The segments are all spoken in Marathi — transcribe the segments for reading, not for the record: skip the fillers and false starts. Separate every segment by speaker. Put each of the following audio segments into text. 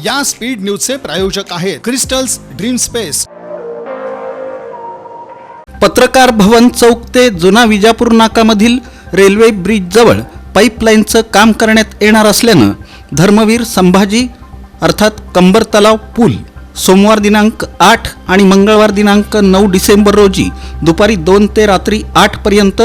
Speaker 1: या स्पीड न्यूजचे प्रायोजक आहेत क्रिस्टल्स ड्रीम स्पेस।
Speaker 2: पत्रकार भवन चौक ते जुना विजापूर नाकामधील रेल्वे ब्रिज जवळ पाईपलाईनचं काम करण्यात येणार असल्यानं धर्मवीर संभाजी अर्थात कंबर तलाव पूल सोमवार दिनांक 8 आणि मंगळवार दिनांक 9 डिसेंबर रोजी दुपारी 2 ते रात्री 8 पर्यंत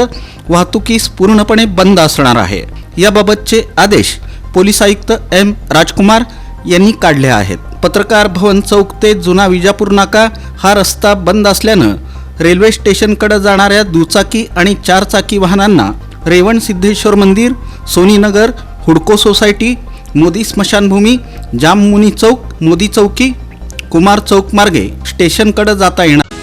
Speaker 2: वाहतुकीस पूर्णपणे बंद असणार आहे। याबाबतचे आदेश पोलीस आयुक्त एम राजकुमार यांनी काढले आहेत। पत्रकार भवन चौक ते जुना विजापूर नाका हा रस्ता बंद असल्यानं रेल्वे स्टेशनकडे जाणाऱ्या दुचाकी आणि चारचाकी वाहनांना रेवण सिद्धेश्वर मंदिर, सोनीनगर, हुडको सोसायटी, मोदी स्मशानभूमी, जाममुनी चौक, मोदी चौकी, कुमार चौक मार्गे स्टेशनकडे जाता येणार।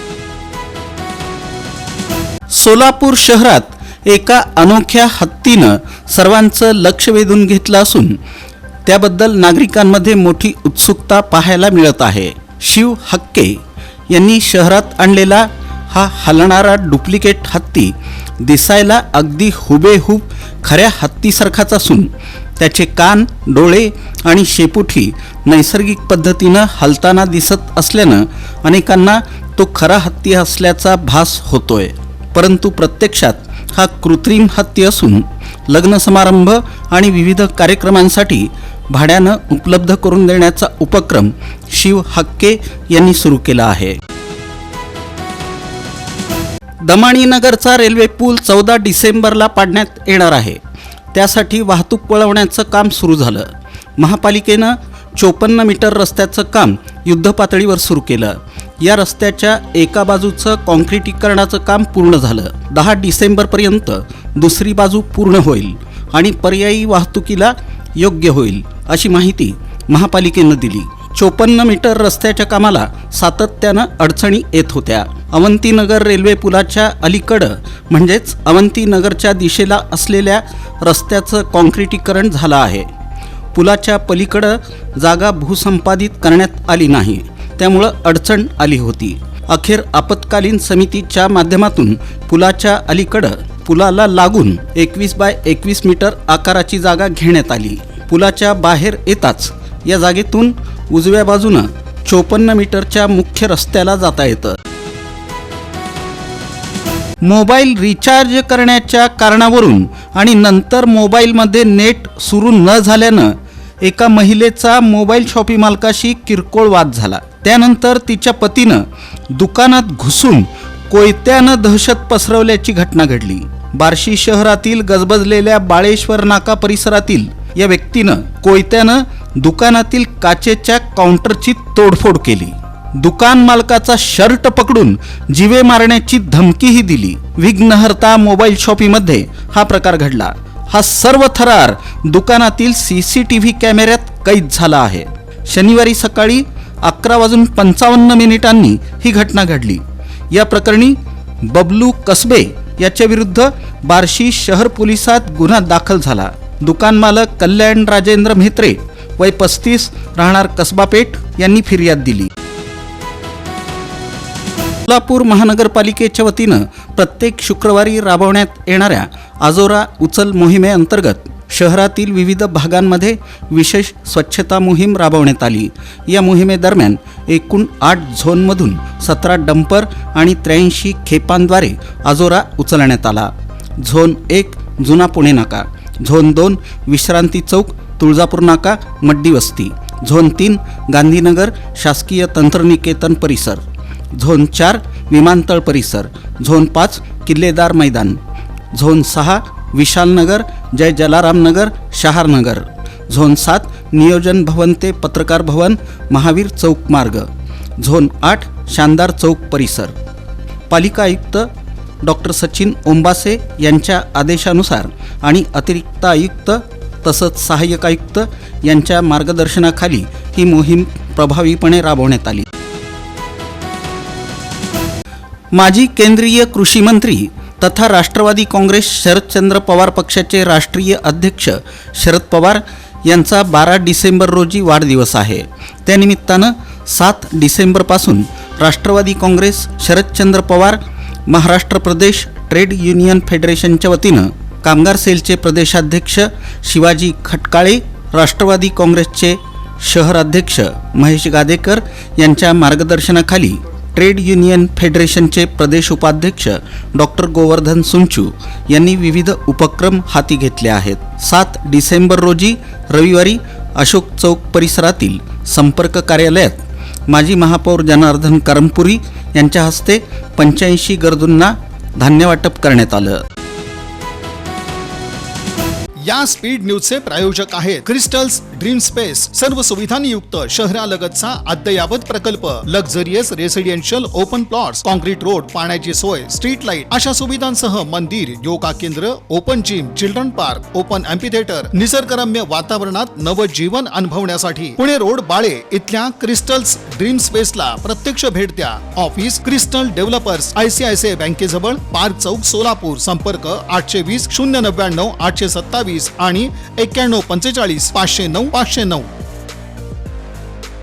Speaker 2: सोलापूर शहरात एका अनोख्या हत्तीनं सर्वांचं लक्ष वेधून घेतलं असून त्याबद्दल नागरिकांमध्ये मोठी उत्सुकता पाहायला मिळत आहे। शिव हक्के यांनी शहरात आणलेला हा हलणारा डुप्लिकेट हत्ती दिसायला अगदी हुबेहूब खऱ्या हत्तीसारखाच असून त्याचे कान, डोळे आणि शेपुटी नैसर्गिक पद्धतीनं हलताना दिसत असल्यानं अनेकांना तो खरा हत्ती असल्याचा भास होतोय। परंतु प्रत्यक्षात हा कृत्रिम हत्ती असून लग्न समारंभ आणि विविध कार्यक्रमांसाठी भाड्यानं उपलब्ध करून देण्याचा उपक्रम शिव हक्के यांनी सुरू केला आहे। दमाणीनगरचा रेल्वे पूल 14 डिसेंबरला पाडण्यात येणार आहे। त्यासाठी वाहतूक वळवण्याचं काम सुरू झालं। महापालिकेनं 54 मीटर रस्त्याचं काम युद्धपातळीवर सुरू केलं। या रस्त्याच्या एका बाजूचं कॉन्क्रिटीकरणाचं काम पूर्ण झालं। 10 डिसेंबरपर्यंत दुसरी बाजू पूर्ण होईल आणि पर्यायी वाहतुकीला योग्य होईल अशी माहिती महापालिकेनं दिली। 54 मीटर रस्त्याच्या कामाला सातत्यानं अडचणी येत होत्या। अवंतीनगर रेल्वे पुलाच्या अलीकडं म्हणजेच अवंतीनगरच्या दिशेला असलेल्या रस्त्याचं कॉन्क्रिटीकरण झालं आहे। पुलाच्या पलीकडं जागा भूसंपादित करण्यात आली नाही, त्यामुळं अडचण आली होती। अखेर आपत्कालीन समितीच्या माध्यमातून पुलाच्या अलीकडं पुलाला लागून 21 बाय 21 मीटर आकाराची जागा घेण्यात आली। पुलाच्या बाहेर येताच या जागेतून उजव्या बाजूनं 54 मीटरच्या मुख्य रस्त्याला जाता येतं। मोबाईल रिचार्ज करण्याच्या कारणावरून आणि नंतर मोबाईलमध्ये नेट सुरू न झाल्यानं एका महिलेचा मोबाईल शॉपी मालकाशी किरकोळ वाद झाला। त्यानंतर तिच्या पतीनं दुकानात घुसून कोयत्यानं दहशत पसरवल्याची घटना घडली। बार्शी शहरातील गजबजलेल्या बाळेश्वर नाका परिसरातील या व्यक्तीनं कोयत्यानं दुकानातील काचेच्या काउंटरची तोडफोड केली। दुकान मालकाचा शर्ट पकडून जीवे मारण्याची धमकीही दिली। विघ्नहर्ता मोबाईल शॉपीमध्ये हा प्रकार घडला। हा सर्व थरार दुकानातील CCTV कॅमेऱ्यात कैद झाला आहे। शनिवारी सकाळी 11:55 ही घटना घडली। या प्रकरणी बबलू कसबे याच्या विरुद्ध बार्शी शहर पोलिसात गुन्हा दाखल झाला। दुकान मालक कल्याण राजेंद्र म्हेत्रे वय 35 राहणार कसबापेठ यांनी फिर्याद दिली। सोलापूर महानगरपालिकेच्या वतीनं प्रत्येक शुक्रवारी राबवण्यात येणाऱ्या आजोरा उचल मोहिमेअंतर्गत शहरातील विविध भागांमध्ये विशेष स्वच्छता मोहीम राबवण्यात आली। या मोहिमेदरम्यान एकूण 8 झोनमधून 17 डंपर आणि 83 खेपांद्वारे आजोरा उचलण्यात आला। झोन 1 जुना पुणे नाका, झोन 2 विश्रांती चौक, तुळजापूर नाका, मड्डी वस्ती, झोन 3 गांधीनगर शासकीय तंत्रनिकेतन परिसर, झोन 4 विमानतळ परिसर, झोन 5 किल्लेदार मैदान, झोन 6 विशालनगर, जय जलाराम नगर, शहारनगर, झोन 7 नियोजन भवन ते पत्रकार भवन, महावीर चौक मार्ग, झोन 8 शानदार चौक परिसर। पालिका आयुक्त डॉक्टर सचिन ओंबासे यांच्या आदेशानुसार आणि अतिरिक्त आयुक्त तसंच सहाय्यक आयुक्त यांच्या मार्गदर्शनाखाली ही मोहीम प्रभावीपणे राबवण्यात आली। माजी केंद्रीय कृषी मंत्री तथा राष्ट्रवादी काँग्रेस शरदचंद्र पवार पक्षाचे राष्ट्रीय अध्यक्ष शरद पवार यांचा 12 डिसेंबर रोजी वाढदिवस आहे। त्यानिमित्तानं 7 डिसेंबरपासून राष्ट्रवादी काँग्रेस शरदचंद्र पवार महाराष्ट्र प्रदेश ट्रेड युनियन फेडरेशनच्या वतीनं कामगार सेलचे प्रदेशाध्यक्ष शिवाजी खटकाळे, राष्ट्रवादी काँग्रेसचे शहराध्यक्ष महेश गादेकर यांच्या मार्गदर्शनाखाली ट्रेड युनियन फेडरेशनचे प्रदेश उपाध्यक्ष डॉक्टर गोवर्धन सुंचू यांनी विविध उपक्रम हाती घेतले आहेत। 7 डिसेंबर रोजी रविवारी अशोक चौक परिसरातील संपर्क कार्यालयात माजी महापौर जनार्दन करमपुरी यांच्या हस्ते 85 गरजूंना धान्य वाटप करण्यात आलं।
Speaker 1: या स्पीड न्यूजचे प्रायोजक आहेत क्रिस्टल्स ड्रीम स्पेस, सर्व सुविधांनी युक्त शहरालगतचा अद्ययावत प्रकल्प, luxurious residential open plots, concrete road, पाण्याची सोय, स्ट्रीट लाईट अशा सुविधांसह मंदिर, योगा केंद्र, open gym, children park, open amphitheatre, निसर्गरम्य वातावरणात नवजीवन अनुभवण्यासाठी पुणे रोड बाळे इथल्या क्रिस्टल्स ड्रीम स्पेसला प्रत्यक्ष भेट द्या। ऑफिस क्रिस्टल डेव्हलपर्स, ICICI बँकेजवळ, पार्क चौक, सोलापूर। संपर्क 820 099 827 आणि 91 45 509 509।